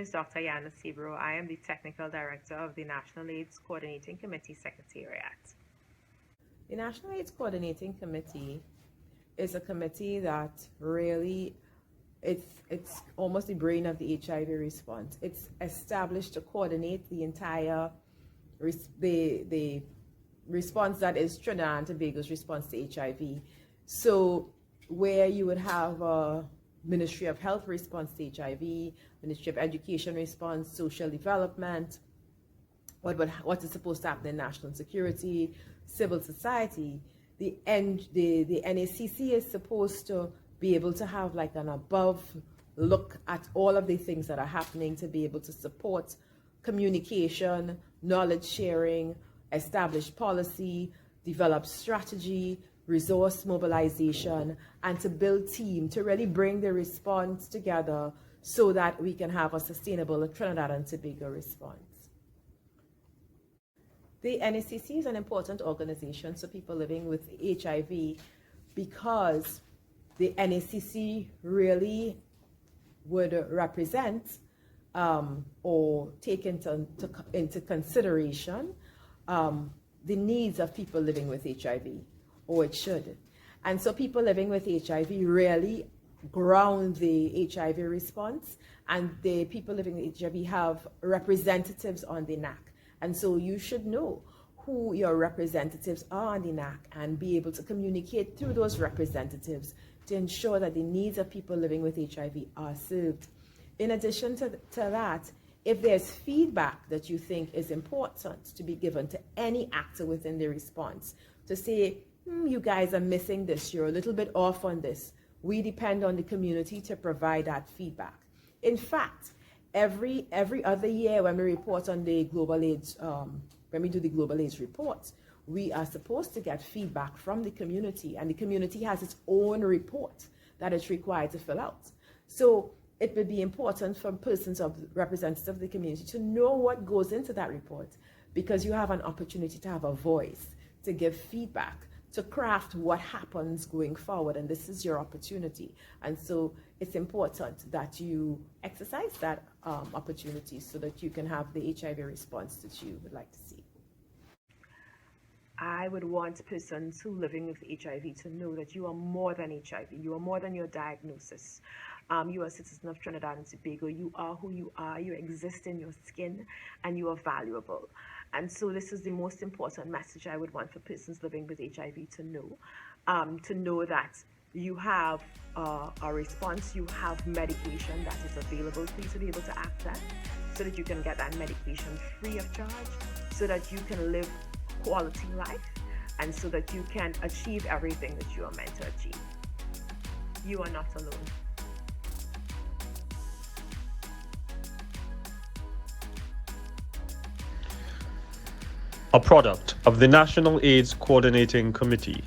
is Dr. Yana Sebro. I am the Technical Director of the National AIDS Coordinating Committee Secretariat. The National AIDS Coordinating Committee is a committee that really, it's almost the brain of the HIV response. It's established to coordinate the entire the response that is Trinidad and Tobago's response to HIV. So where you would have a Ministry of Health response to HIV, Ministry of Education response, social development, what is supposed to happen in national security, civil society, the NACC is supposed to be able to have like an above look at all of the things that are happening, to be able to support communication, knowledge sharing, establish policy, develop strategy, resource mobilization, and to build team to really bring the response together so that we can have a sustainable Trinidad and Tobago response. The NACC is an important organization for people living with HIV because the NACC really would represent or take into consideration the needs of people living with HIV, or it should. And so people living with HIV really ground the HIV response, and the people living with HIV have representatives on the NACC. And so you should know who your representatives are on the NACC and be able to communicate through those representatives to ensure that the needs of people living with HIV are served. In addition to that, if there's feedback that you think is important to be given to any actor within the response, to say, you guys are missing this, you're a little bit off on this, we depend on the community to provide that feedback. In fact, every other year when we report on the global AIDS, when we do the global AIDS reports, we are supposed to get feedback from the community, and the community has its own report that it's required to fill out. So it would be important for representatives of the community to know what goes into that report, because you have an opportunity to have a voice, to give feedback, to craft what happens going forward, and this is your opportunity. And so it's important that you exercise that opportunity so that you can have the HIV response that you would like to see. I would want persons who are living with HIV to know that you are more than HIV. You are more than your diagnosis. You are a citizen of Trinidad and Tobago. You are who you are. You exist in your skin, and you are valuable. And so this is the most important message I would want for persons living with HIV to know that you have a response, you have medication that is available for you to be able to access, so that you can get that medication free of charge, so that you can live quality life, and so that you can achieve everything that you are meant to achieve. You are not alone. A product of the National AIDS Coordinating Committee.